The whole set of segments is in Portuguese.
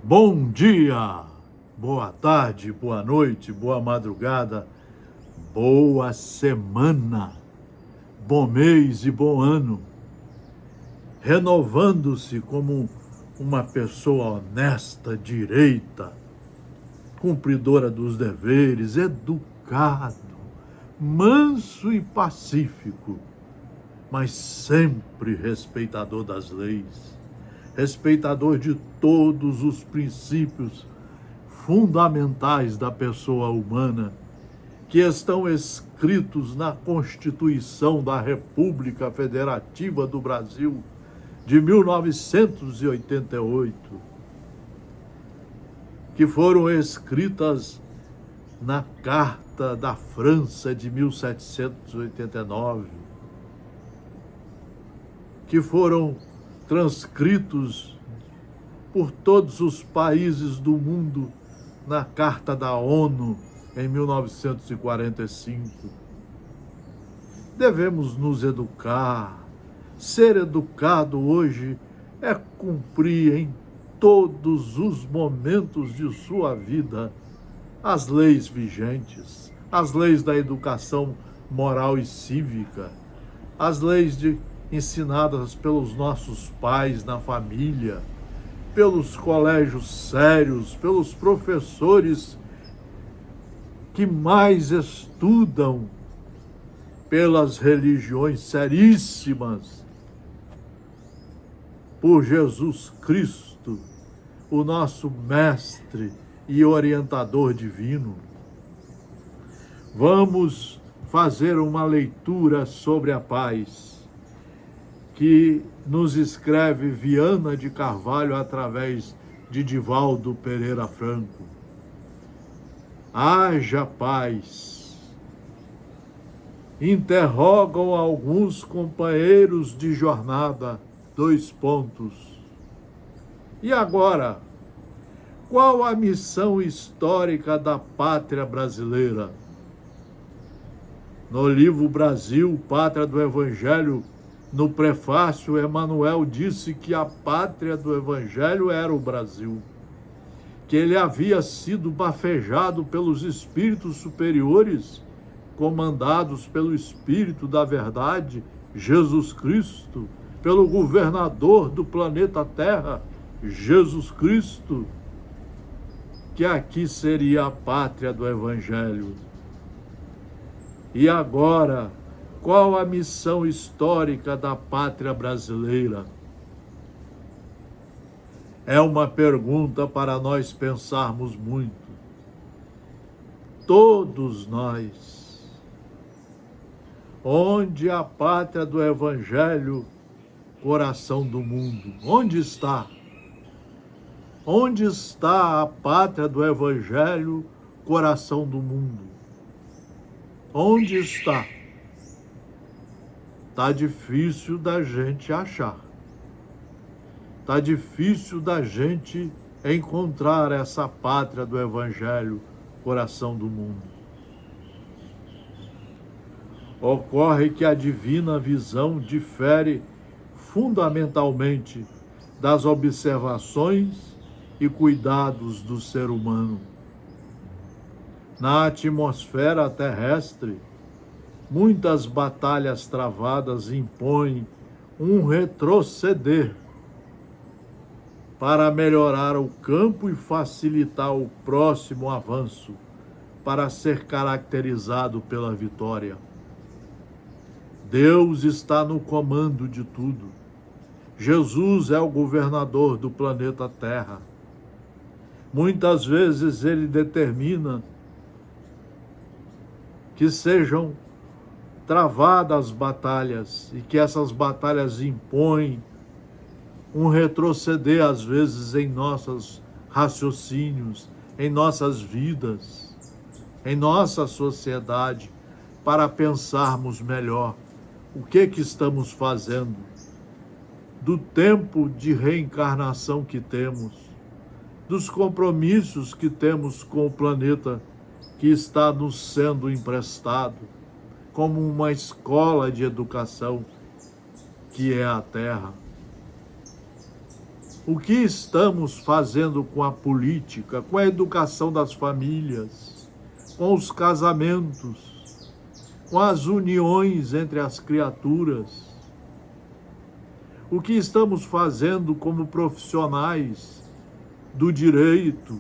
Bom dia, boa tarde, boa noite, boa madrugada, boa semana, bom mês e bom ano, renovando-se como uma pessoa honesta, direita, cumpridora dos deveres, educado, manso e pacífico, mas sempre respeitador das leis, respeitador de todos os princípios fundamentais da pessoa humana, que estão escritos na Constituição da República Federativa do Brasil de 1988, que foram escritas na Carta da França de 1789, que foram transcritos por todos os países do mundo na Carta da ONU em 1945. Devemos nos educar. Ser educado hoje é cumprir em todos os momentos de sua vida as leis vigentes, as leis da educação moral e cívica, as leis ensinadas pelos nossos pais na família, pelos colégios sérios, pelos professores que mais estudam, pelas religiões seríssimas, por Jesus Cristo, o nosso mestre e orientador divino. Vamos fazer uma leitura sobre a paz, que nos escreve Viana de Carvalho através de Divaldo Pereira Franco. Haja paz. Interrogam alguns companheiros de jornada, : E agora, qual a missão histórica da pátria brasileira? No livro Brasil, Pátria do Evangelho, no prefácio, Emmanuel disse que a pátria do Evangelho era o Brasil, que ele havia sido bafejado pelos espíritos superiores, comandados pelo Espírito da Verdade, Jesus Cristo, pelo governador do planeta Terra, Jesus Cristo, que aqui seria a pátria do Evangelho. E agora, qual a missão histórica da pátria brasileira? É uma pergunta para nós pensarmos muito. Todos nós. Onde a pátria do Evangelho, coração do mundo? Onde está? Onde está a pátria do Evangelho, coração do mundo? Onde está? Está difícil da gente achar. Está difícil da gente encontrar essa pátria do Evangelho, coração do mundo. Ocorre que a divina visão difere fundamentalmente das observações e cuidados do ser humano. Na atmosfera terrestre, muitas batalhas travadas impõem um retroceder para melhorar o campo e facilitar o próximo avanço, para ser caracterizado pela vitória. Deus está no comando de tudo. Jesus é o governador do planeta Terra. Muitas vezes ele determina que sejam travadas batalhas e que essas batalhas impõem um retroceder, às vezes, em nossos raciocínios, em nossas vidas, em nossa sociedade, para pensarmos melhor o que estamos fazendo, do tempo de reencarnação que temos, dos compromissos que temos com o planeta que está nos sendo emprestado, como uma escola de educação que é a Terra. O que estamos fazendo com a política, com a educação das famílias, com os casamentos, com as uniões entre as criaturas? O que estamos fazendo como profissionais do direito,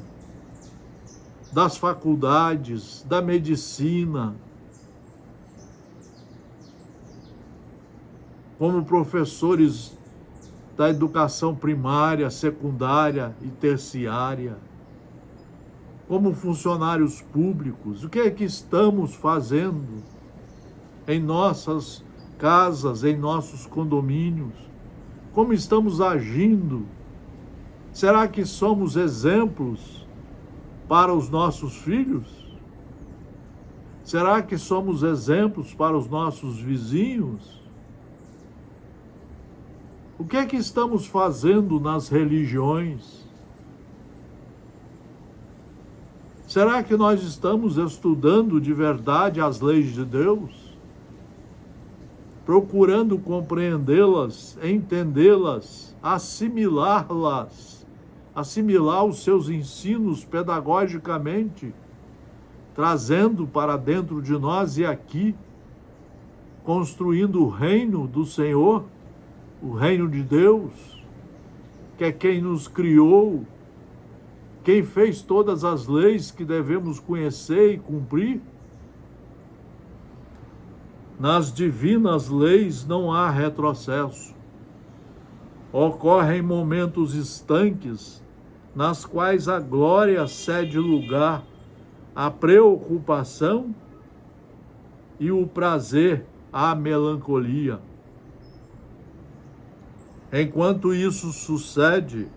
das faculdades, da medicina, como professores da educação primária, secundária e terciária, como funcionários públicos? O que é que estamos fazendo em nossas casas, em nossos condomínios? Como estamos agindo? Será que somos exemplos para os nossos filhos? Será que somos exemplos para os nossos vizinhos? O que é que estamos fazendo nas religiões? Será que nós estamos estudando de verdade as leis de Deus? Procurando compreendê-las, entendê-las, assimilá-las, assimilar os seus ensinos pedagogicamente, trazendo para dentro de nós e aqui, construindo o reino do Senhor, o reino de Deus, que é quem nos criou, quem fez todas as leis que devemos conhecer e cumprir. Nas divinas leis não há retrocesso. Ocorrem momentos estanques, nas quais a glória cede lugar à preocupação e o prazer à melancolia. Enquanto isso sucede,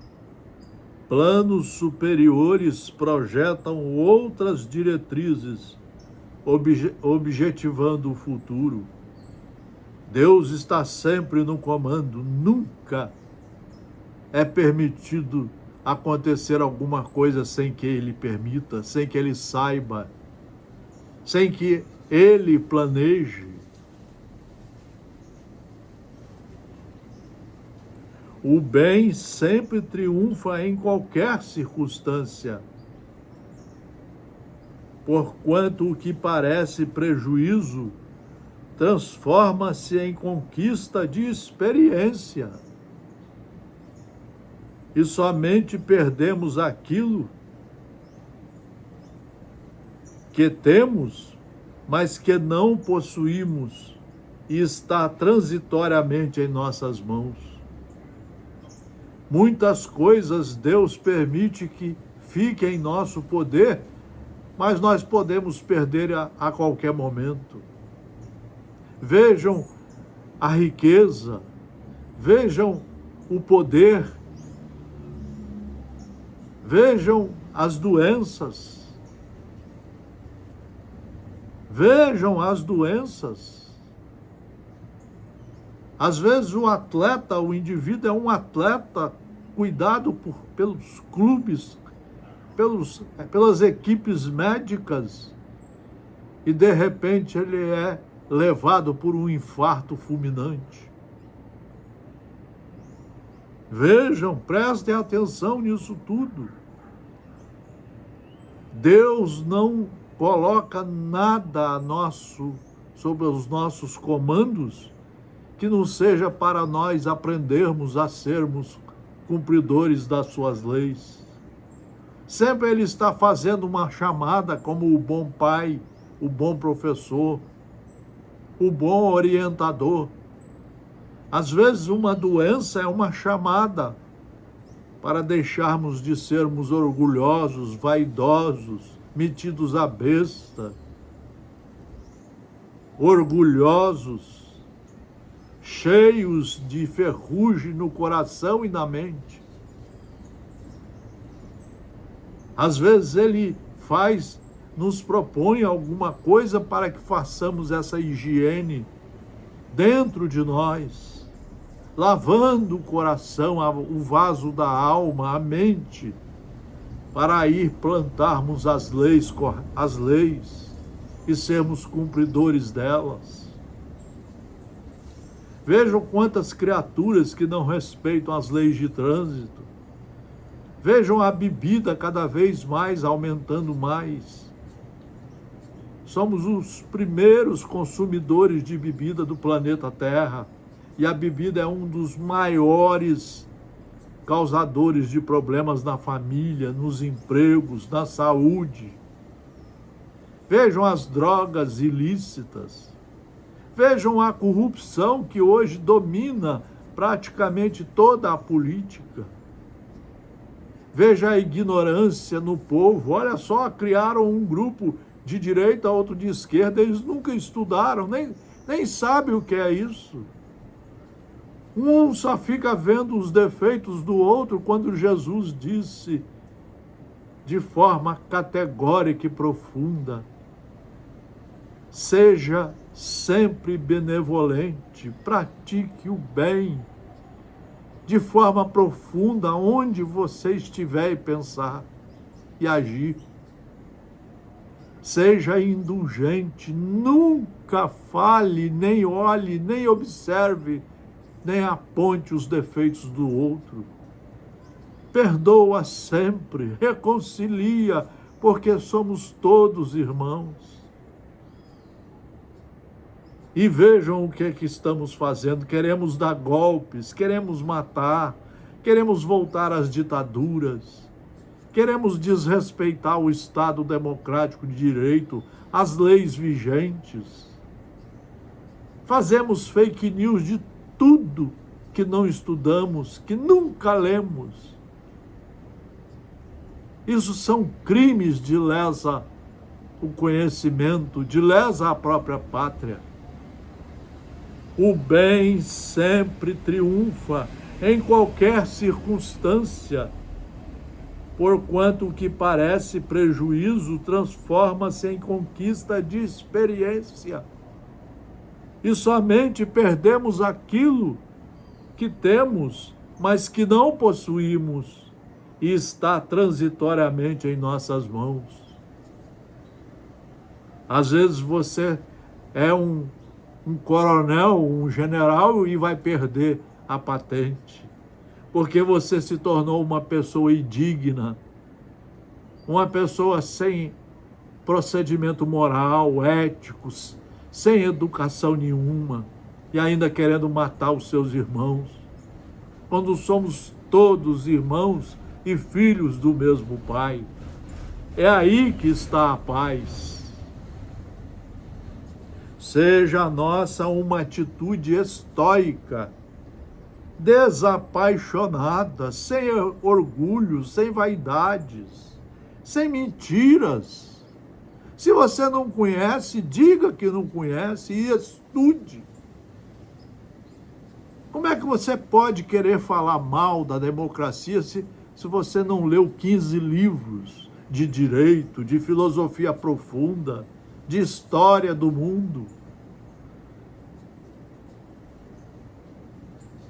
planos superiores projetam outras diretrizes, objetivando o futuro. Deus está sempre no comando, nunca é permitido acontecer alguma coisa sem que Ele permita, sem que Ele saiba, sem que Ele planeje. O bem sempre triunfa em qualquer circunstância, porquanto o que parece prejuízo transforma-se em conquista de experiência. E somente perdemos aquilo que temos, mas que não possuímos e está transitoriamente em nossas mãos. Muitas coisas Deus permite que fiquem em nosso poder, mas nós podemos perder a qualquer momento. Vejam a riqueza, vejam o poder, vejam as doenças, vejam as doenças. Às vezes o atleta, o indivíduo é um atleta cuidado pelos clubes, pelas equipes médicas, e de repente ele é levado por um infarto fulminante. Vejam, prestem atenção nisso tudo. Deus não coloca nada sob os nossos comandos que não seja para nós aprendermos a sermos cumpridores das suas leis. Sempre Ele está fazendo uma chamada como o bom pai, o bom professor, o bom orientador. Às vezes uma doença é uma chamada para deixarmos de sermos orgulhosos, vaidosos, metidos à besta, orgulhosos, cheios de ferrugem no coração e na mente. Às vezes Ele nos propõe alguma coisa para que façamos essa higiene dentro de nós, lavando o coração, o vaso da alma, a mente, para ir plantarmos as leis e sermos cumpridores delas. Vejam quantas criaturas que não respeitam as leis de trânsito, Vejam a bebida cada vez mais aumentando mais. Somos os primeiros consumidores de bebida do planeta Terra. E a bebida é um dos maiores causadores de problemas na família, nos empregos, na saúde. Vejam as drogas ilícitas. Vejam a corrupção que hoje domina praticamente toda a política. Veja a ignorância no povo. Olha só, criaram um grupo de direita, outro de esquerda. Eles nunca estudaram, nem sabem o que é isso. Um só fica vendo os defeitos do outro, quando Jesus disse de forma categórica e profunda: seja sempre benevolente, pratique o bem, de forma profunda, onde você estiver e pensar e agir. Seja indulgente, nunca fale, nem olhe, nem observe, nem aponte os defeitos do outro. Perdoa sempre, reconcilia, porque somos todos irmãos. E vejam o que é que estamos fazendo. Queremos dar golpes, queremos matar, queremos voltar às ditaduras, queremos desrespeitar o Estado democrático de direito, as leis vigentes. Fazemos fake news de tudo que não estudamos, que nunca lemos. Isso são crimes de lesa o conhecimento, de lesa a própria pátria. O bem sempre triunfa em qualquer circunstância, porquanto o que parece prejuízo transforma-se em conquista de experiência. E somente perdemos aquilo que temos, mas que não possuímos, e está transitoriamente em nossas mãos. Às vezes você é um coronel, um general, e vai perder a patente, porque você se tornou uma pessoa indigna, uma pessoa sem procedimento moral, ético, sem educação nenhuma, e ainda querendo matar os seus irmãos, quando somos todos irmãos e filhos do mesmo Pai. É aí que está a paz. Seja a nossa uma atitude estoica, desapaixonada, sem orgulho, sem vaidades, sem mentiras. Se você não conhece, diga que não conhece e estude. Como é que você pode querer falar mal da democracia se você não leu 15 livros de direito, de filosofia profunda, de história do mundo?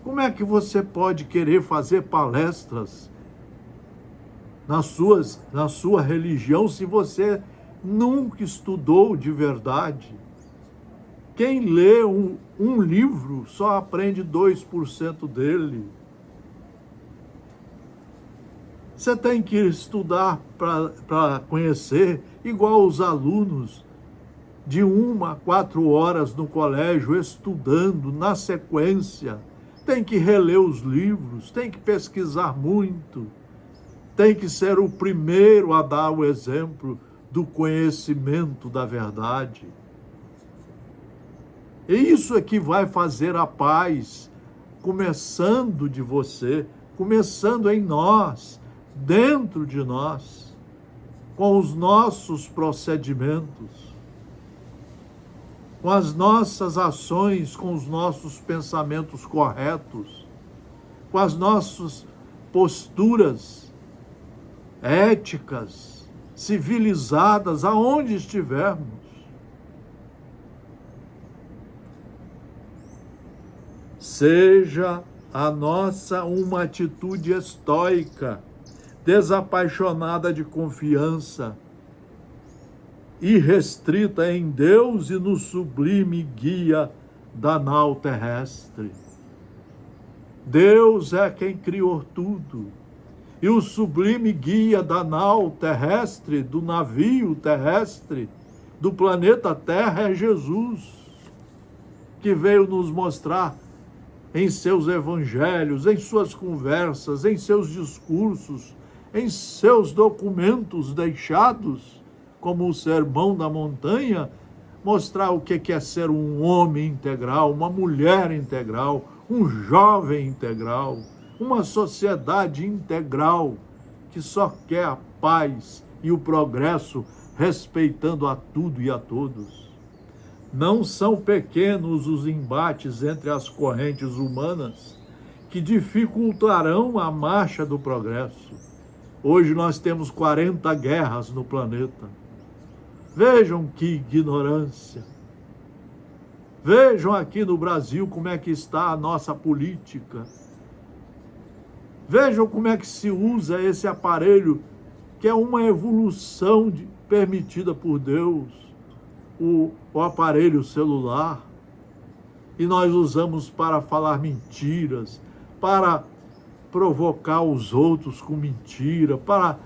Como é que você pode querer fazer palestras na sua religião se você nunca estudou de verdade? Quem lê um livro só aprende 2% dele. Você tem que estudar para conhecer, igual os alunos de 1 a 4 horas no colégio, estudando na sequência. Tem que reler os livros, tem que pesquisar muito, tem que ser o primeiro a dar o exemplo do conhecimento da verdade. E isso é que vai fazer a paz, começando de você, começando em nós, dentro de nós, com os nossos procedimentos, com as nossas ações, com os nossos pensamentos corretos, com as nossas posturas éticas, civilizadas, aonde estivermos. Seja a nossa uma atitude estoica, desapaixonada de confiança, irrestrita em Deus e no sublime guia da nau terrestre. Deus é quem criou tudo, E o sublime guia da nau terrestre, do navio terrestre, do planeta Terra é Jesus, que veio nos mostrar em seus evangelhos, em suas conversas, em seus discursos, em seus documentos deixados, como o Sermão da Montanha, mostrar o que é ser um homem integral, uma mulher integral, um jovem integral, uma sociedade integral que só quer a paz e o progresso, respeitando a tudo e a todos. Não são pequenos os embates entre as correntes humanas que dificultarão a marcha do progresso. Hoje nós temos 40 guerras no planeta. Vejam que ignorância. Vejam aqui no Brasil como é que está a nossa política. Vejam como é que se usa esse aparelho, que é uma evolução permitida por Deus, o aparelho celular. E nós usamos para falar mentiras, para provocar os outros com mentira, para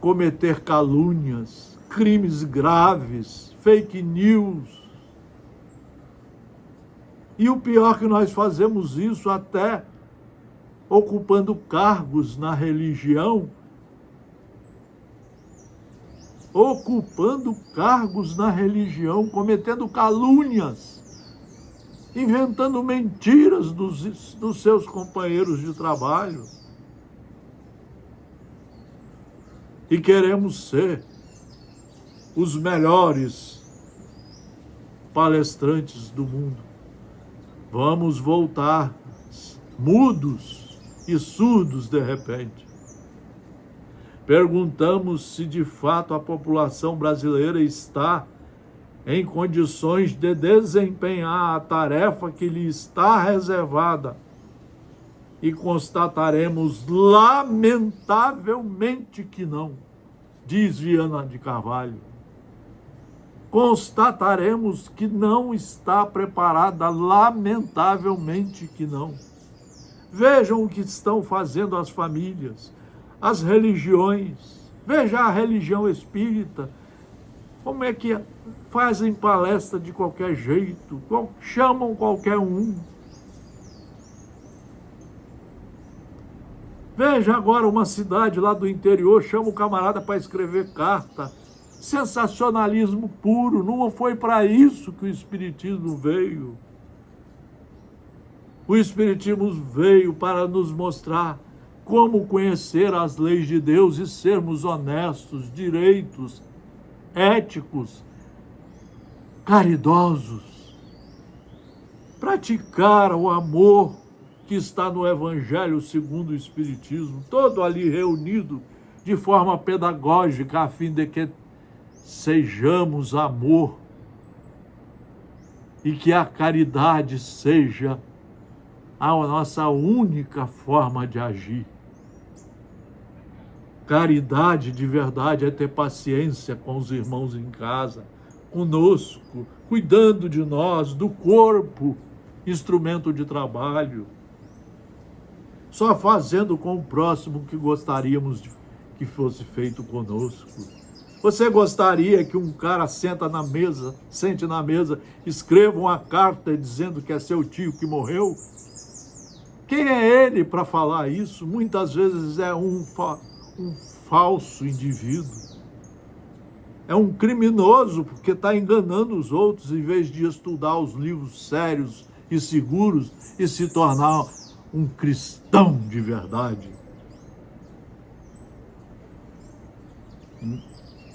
cometer calúnias, crimes graves, fake news. E o pior é que nós fazemos isso até ocupando cargos na religião, cometendo calúnias, inventando mentiras dos seus companheiros de trabalho. E queremos ser os melhores palestrantes do mundo. Vamos voltar mudos e surdos de repente. Perguntamos se de fato a população brasileira está em condições de desempenhar a tarefa que lhe está reservada. E constataremos lamentavelmente que não, diz Viana de Carvalho. Constataremos que não está preparada, lamentavelmente que não. Vejam o que estão fazendo as famílias, as religiões. Veja a religião espírita, como é que fazem palestra de qualquer jeito, chamam qualquer um. Veja agora uma cidade lá do interior, chama o camarada para escrever carta. Sensacionalismo puro, não foi para isso que o Espiritismo veio. O Espiritismo veio para nos mostrar como conhecer as leis de Deus e sermos honestos, direitos, éticos, caridosos. Praticar o amor que está no Evangelho segundo o Espiritismo, todo ali reunido de forma pedagógica, a fim de que sejamos amor e que a caridade seja a nossa única forma de agir. Caridade de verdade é ter paciência com os irmãos em casa, conosco, cuidando de nós, do corpo, instrumento de trabalho, só fazendo com o próximo que gostaríamos que fosse feito conosco. Você gostaria que um cara sente na mesa, escreva uma carta dizendo que é seu tio que morreu? Quem é ele para falar isso? Muitas vezes é um falso indivíduo. É um criminoso porque está enganando os outros em vez de estudar os livros sérios e seguros e se tornar um cristão de verdade.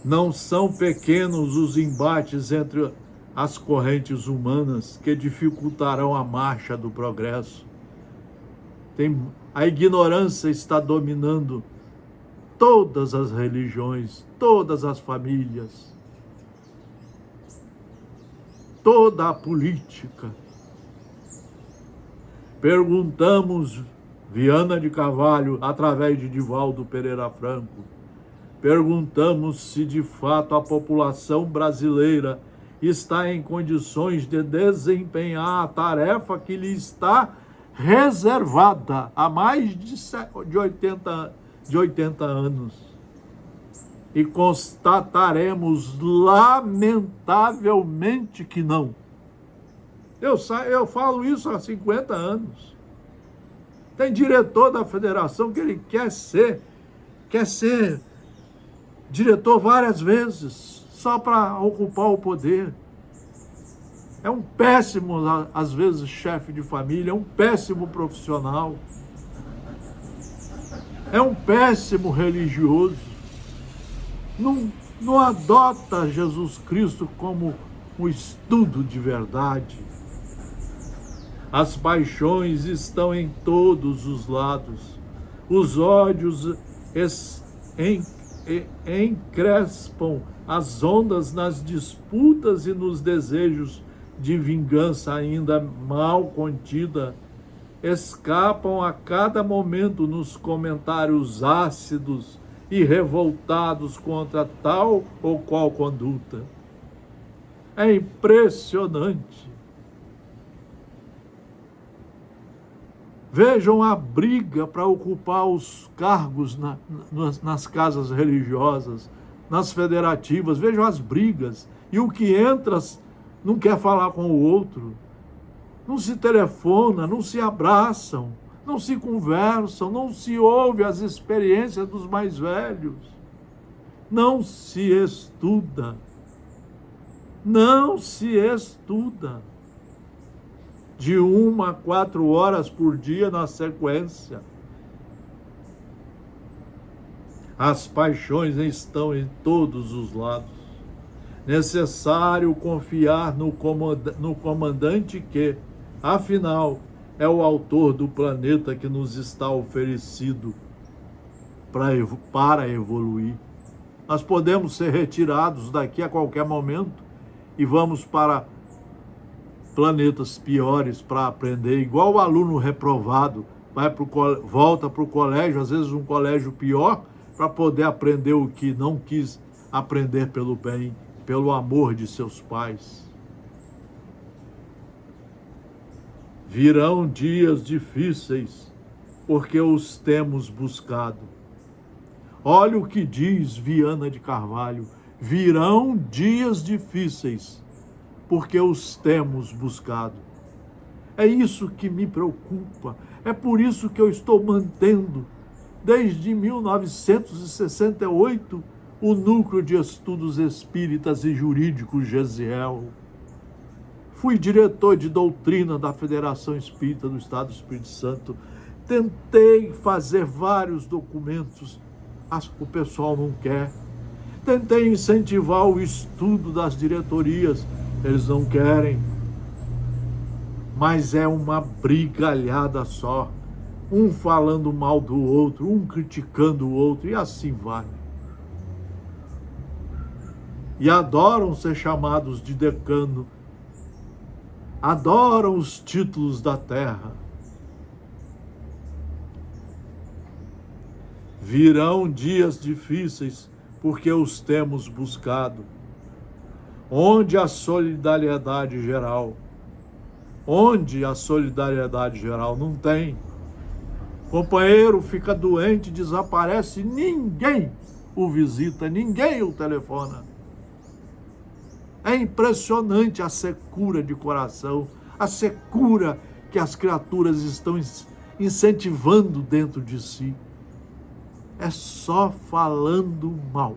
Não são pequenos os embates entre as correntes humanas que dificultarão a marcha do progresso. A ignorância está dominando todas as religiões, todas as famílias, toda a política. Perguntamos, Viana de Carvalho, através de Divaldo Pereira Franco, perguntamos se de fato a população brasileira está em condições de desempenhar a tarefa que lhe está reservada há mais de 80 anos. E constataremos lamentavelmente que não. Eu falo isso há 50 anos. Tem diretor da federação que ele quer ser diretor várias vezes, só para ocupar o poder. É um péssimo, às vezes, chefe de família, é um péssimo profissional, é um péssimo religioso. Não adota Jesus Cristo como um estudo de verdade. As paixões estão em todos os lados. Os ódios encrespam as ondas nas disputas e nos desejos de vingança ainda mal contida. Escapam a cada momento nos comentários ácidos e revoltados contra tal ou qual conduta. É impressionante. Vejam a briga para ocupar os cargos nas casas religiosas, nas federativas. Vejam as brigas. E o que entra não quer falar com o outro. Não se telefona, não se abraçam, não se conversam, não se ouve as experiências dos mais velhos. Não se estuda. Não se estuda. De 1 a 4 horas por dia na sequência. As paixões estão em todos os lados. Necessário confiar no comandante que, afinal, é o autor do planeta que nos está oferecido para evoluir. Nós podemos ser retirados daqui a qualquer momento e vamos para planetas piores para aprender, igual o aluno reprovado, volta para o colégio, às vezes um colégio pior, para poder aprender o que não quis aprender pelo bem, pelo amor de seus pais. Virão dias difíceis, porque os temos buscado. Olha o que diz Viana de Carvalho: virão dias difíceis, porque os temos buscado. É isso que me preocupa, é por isso que eu estou mantendo, desde 1968, o Núcleo de Estudos Espíritas e Jurídicos Gesiel. Fui diretor de doutrina da Federação Espírita do Estado do Espírito Santo, tentei fazer vários documentos, o pessoal não quer. Tentei incentivar o estudo das diretorias, eles não querem. Mas é uma brigalhada só. Um falando mal do outro, um criticando o outro, e assim vai. E adoram ser chamados de decano. Adoram os títulos da terra. Virão dias difíceis, porque os temos buscado. Onde a solidariedade geral? Onde a solidariedade geral? Não tem. Companheiro fica doente, desaparece, ninguém o visita, ninguém o telefona. É impressionante a secura de coração, a secura que as criaturas estão incentivando dentro de si. É só falando mal.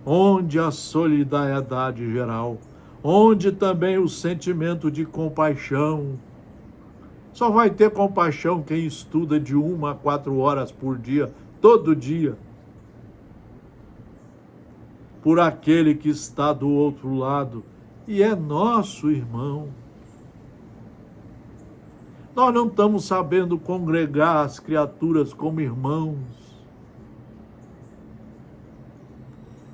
Onde a solidariedade geral, onde também o sentimento de compaixão. Só vai ter compaixão quem estuda de 1 a 4 horas por dia, todo dia, por aquele que está do outro lado e é nosso irmão. Nós não estamos sabendo congregar as criaturas como irmãos.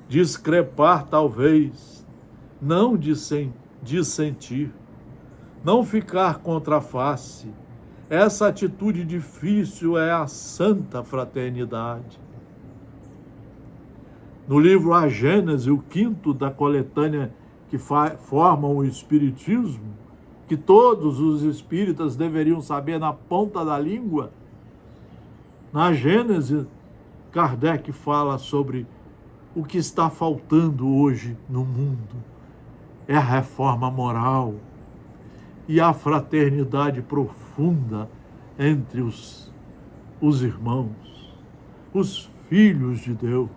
Discrepar, talvez, não dissentir, não ficar contra a face. Essa atitude difícil é a santa fraternidade. No livro A Gênese, o 5º da coletânea que formam o Espiritismo, que todos os espíritas deveriam saber na ponta da língua, na Gênese, Kardec fala sobre o que está faltando hoje no mundo. É a reforma moral e a fraternidade profunda entre os irmãos, os filhos de Deus.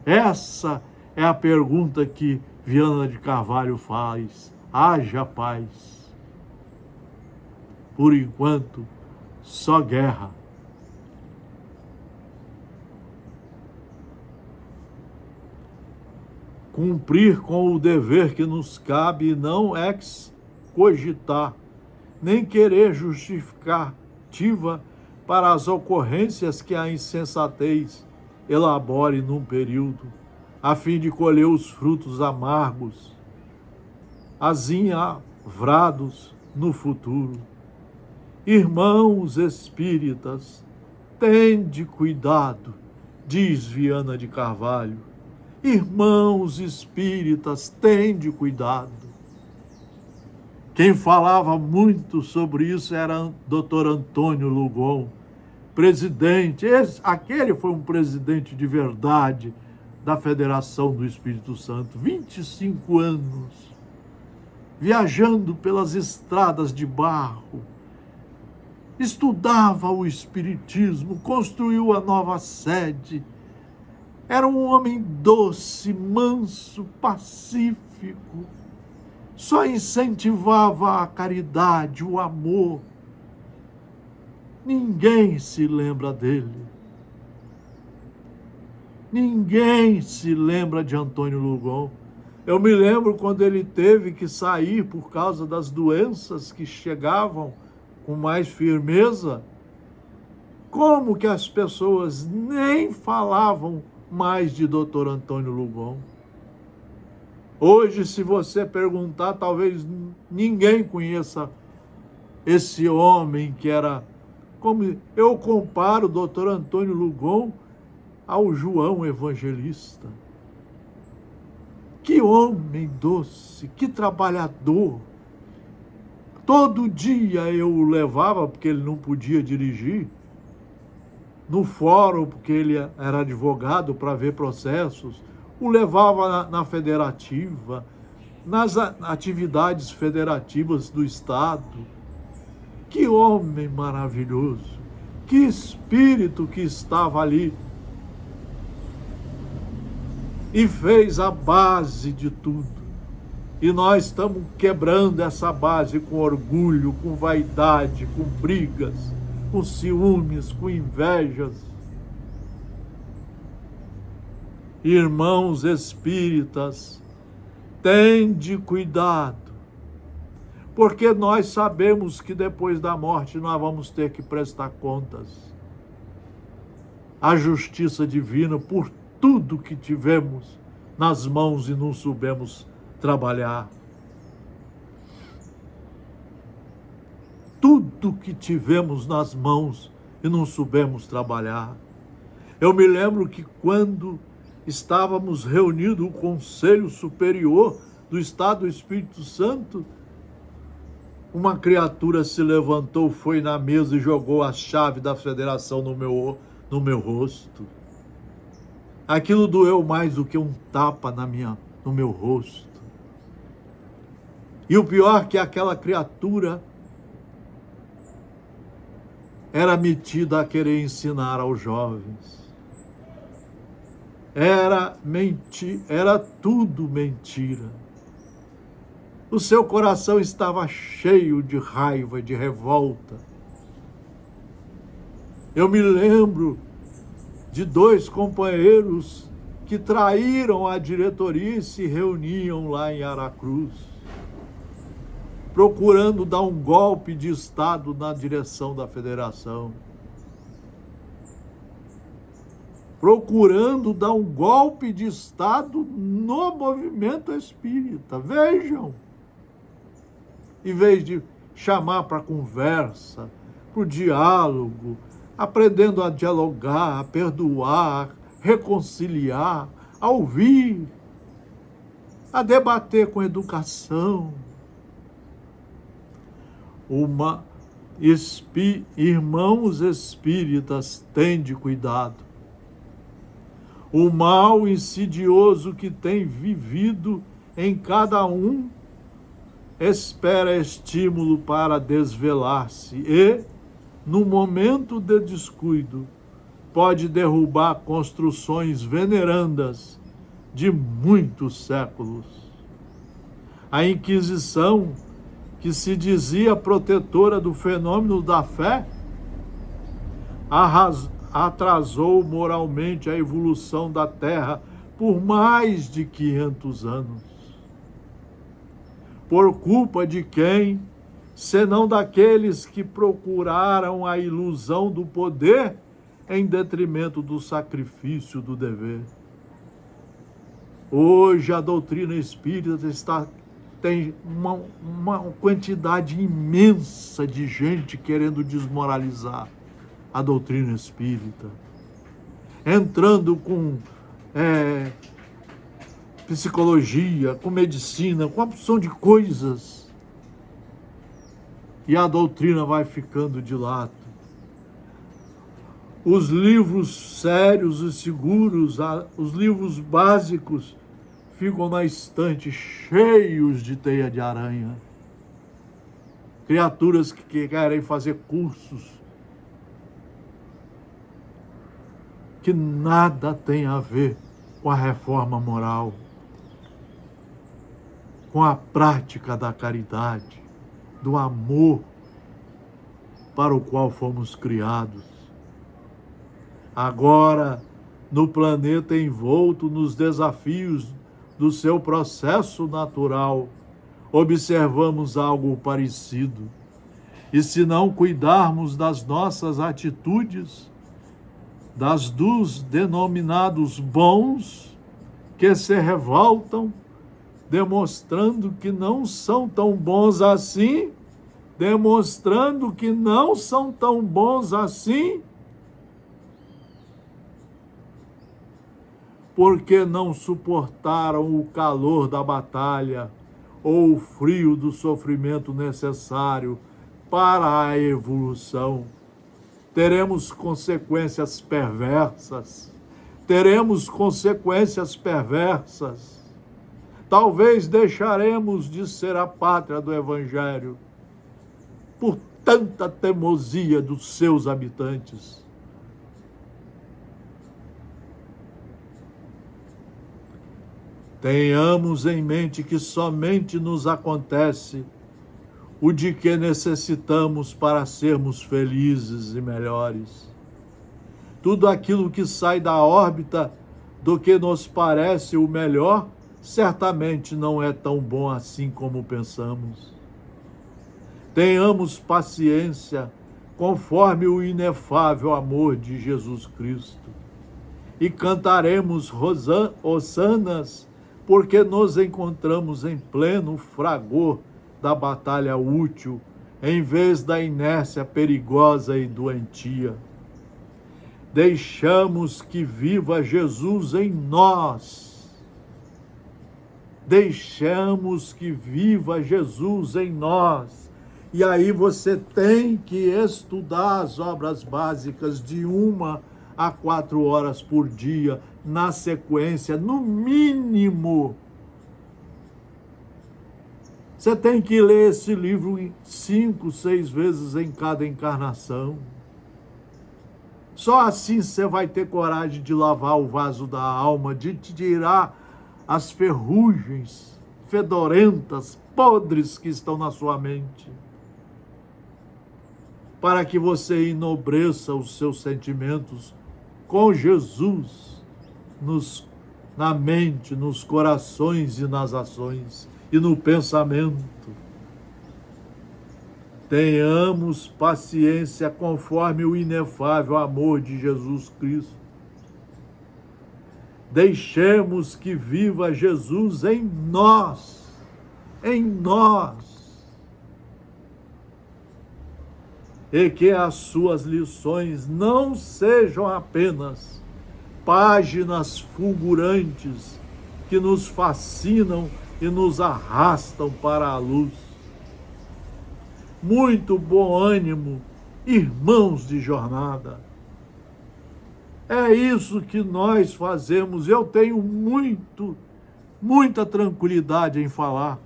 Essa é a pergunta que Viana de Carvalho faz. Haja paz. Por enquanto, só guerra. Cumprir com o dever que nos cabe e não cogitar, nem querer justificativa para as ocorrências que a insensatez elabore num período, a fim de colher os frutos amargos, azinhavrados no futuro. Irmãos espíritas, tende cuidado, diz Viana de Carvalho. Irmãos espíritas, tende cuidado. Quem falava muito sobre isso era Dr. Antônio Lugon, presidente. Aquele foi um presidente de verdade da Federação do Espírito Santo, 25 anos, viajando pelas estradas de barro, estudava o Espiritismo, construiu a nova sede. Era um homem doce, manso, pacífico, só incentivava a caridade, o amor. Ninguém se lembra dele. Ninguém se lembra de Antônio Lugon. Eu me lembro quando ele teve que sair por causa das doenças que chegavam com mais firmeza. Como que as pessoas nem falavam mais de Dr. Antônio Lugon? Hoje, se você perguntar, talvez ninguém conheça esse homem que era... Como eu comparo o Dr. Antônio Lugon ao João Evangelista. Que homem doce, que trabalhador. Todo dia eu o levava, porque ele não podia dirigir, no fórum, porque ele era advogado, para ver processos, o levava na federativa, nas atividades federativas do Estado. Que homem maravilhoso, que espírito que estava ali e fez a base de tudo. E nós estamos quebrando essa base com orgulho, com vaidade, com brigas, com ciúmes, com invejas. Irmãos espíritas, tende cuidado, porque nós sabemos que depois da morte nós vamos ter que prestar contas à justiça divina por tudo que tivemos nas mãos e não soubemos trabalhar. Tudo que tivemos nas mãos e não soubemos trabalhar. Eu me lembro que quando estávamos reunidos o Conselho Superior do Estado do Espírito Santo, uma criatura se levantou, foi na mesa e jogou a chave da federação no meu rosto. Aquilo doeu mais do que um tapa no meu rosto. E o pior é que aquela criatura era metida a querer ensinar aos jovens. Era tudo mentira. O seu coração estava cheio de raiva, de revolta. Eu me lembro de 2 companheiros que traíram a diretoria e se reuniam lá em Aracruz, procurando dar um golpe de Estado na direção da federação. Procurando dar um golpe de Estado no movimento espírita. Vejam! Em vez de chamar para conversa, para o diálogo, aprendendo a dialogar, a perdoar, reconciliar, a ouvir. a debater com educação. Irmãos espíritas, tende cuidado. O mal insidioso que tem vivido em cada um espera estímulo para desvelar-se e, no momento de descuido, pode derrubar construções venerandas de muitos séculos. A Inquisição, que se dizia protetora do fenômeno da fé, atrasou moralmente a evolução da Terra por mais de 500 anos. Por culpa de quem, senão daqueles que procuraram a ilusão do poder em detrimento do sacrifício do dever? Hoje a doutrina espírita tem uma quantidade imensa de gente querendo desmoralizar a doutrina espírita, entrando com psicologia, com medicina, com uma opção de coisas, e a doutrina vai ficando de lado. Os livros sérios e seguros, os livros básicos, ficam na estante cheios de teia de aranha. Criaturas que querem fazer cursos que nada tem a ver com a reforma moral, com a prática da caridade, do amor para o qual fomos criados. Agora, no planeta envolto nos desafios do seu processo natural, observamos algo parecido. E se não cuidarmos das nossas atitudes, das dos denominados bons, que se revoltam, demonstrando que não são tão bons assim, porque não suportaram o calor da batalha ou o frio do sofrimento necessário para a evolução. Teremos consequências perversas. Talvez deixaremos de ser a pátria do Evangelho por tanta teimosia dos seus habitantes. Tenhamos em mente que somente nos acontece o de que necessitamos para sermos felizes e melhores. Tudo aquilo que sai da órbita do que nos parece o melhor, certamente não é tão bom assim como pensamos. Tenhamos paciência, conforme o inefável amor de Jesus Cristo, e cantaremos hossanas, porque nos encontramos em pleno fragor da batalha útil, em vez da inércia perigosa e doentia. Deixamos que viva Jesus em nós. E aí você tem que estudar as obras básicas de 1 a 4 horas por dia, na sequência, no mínimo. Você tem que ler esse livro 5, 6 vezes em cada encarnação. Só assim você vai ter coragem de lavar o vaso da alma, de tirar as ferrugens fedorentas, podres que estão na sua mente, para que você enobreça os seus sentimentos com Jesus na mente, nos corações e nas ações e no pensamento. Tenhamos paciência conforme o inefável amor de Jesus Cristo. Deixemos que viva Jesus em nós. E que as suas lições não sejam apenas páginas fulgurantes que nos fascinam e nos arrastam para a luz. Muito bom ânimo, irmãos de jornada. É isso que nós fazemos. Eu tenho muita tranquilidade em falar,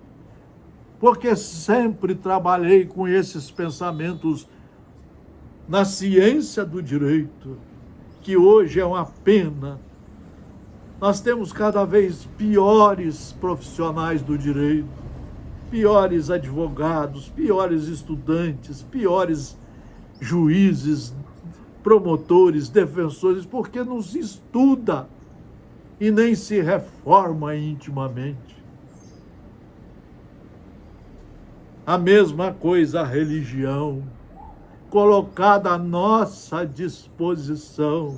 porque sempre trabalhei com esses pensamentos na ciência do direito, que hoje é uma pena. Nós temos cada vez piores profissionais do direito, piores advogados, piores estudantes, piores juízes, promotores, defensores, porque não se estuda e nem se reforma intimamente. A mesma coisa a religião, colocada à nossa disposição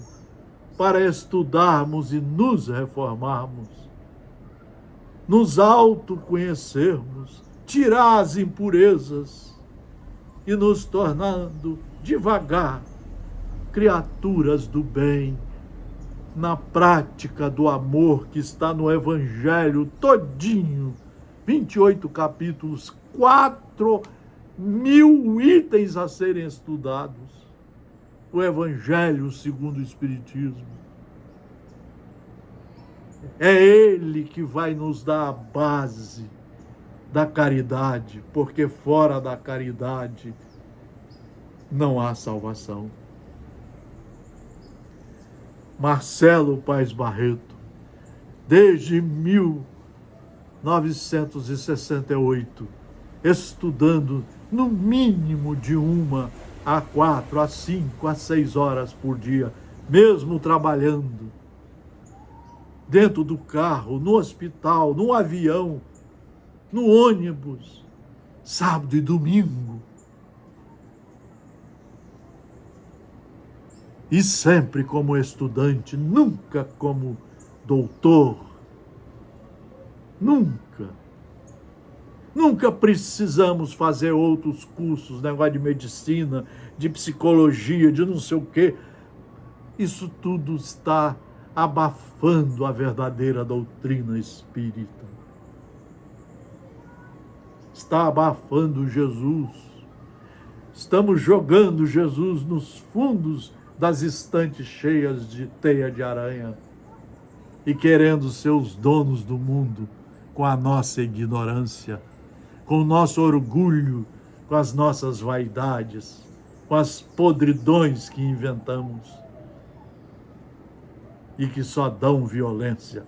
para estudarmos e nos reformarmos, nos autoconhecermos, tirar as impurezas e nos tornando devagar criaturas do bem, na prática do amor que está no Evangelho todinho, 28 capítulos, 4.000 itens a serem estudados. O Evangelho segundo o Espiritismo. É ele que vai nos dar a base da caridade, porque fora da caridade não há salvação. Marcelo Paes Barreto, desde 1968, estudando no mínimo de 1 a 4, a 5, a 6 horas por dia, mesmo trabalhando, dentro do carro, no hospital, no avião, no ônibus, sábado e domingo. E sempre como estudante, nunca como doutor. Nunca. Nunca precisamos fazer outros cursos, negócio de medicina, de psicologia, de não sei o quê. Isso tudo está abafando a verdadeira doutrina espírita. Está abafando Jesus. Estamos jogando Jesus nos fundos das estantes cheias de teia de aranha e querendo ser os donos do mundo com a nossa ignorância, com o nosso orgulho, com as nossas vaidades, com as podridões que inventamos e que só dão violência.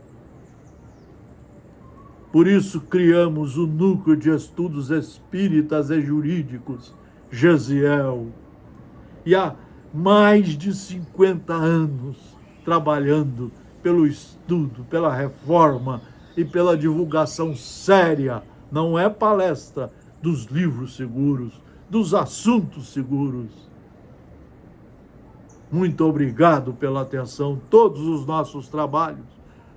Por isso criamos o Núcleo de Estudos Espíritas e Jurídicos, GESIEL, e há mais de 50 anos trabalhando pelo estudo, pela reforma e pela divulgação séria, não é palestra, dos livros seguros, dos assuntos seguros. Muito obrigado pela atenção. Todos os nossos trabalhos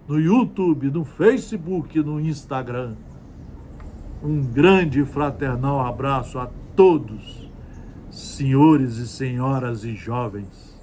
no YouTube, no Facebook, no Instagram. Um grande e fraternal abraço a todos, senhores e senhoras e jovens.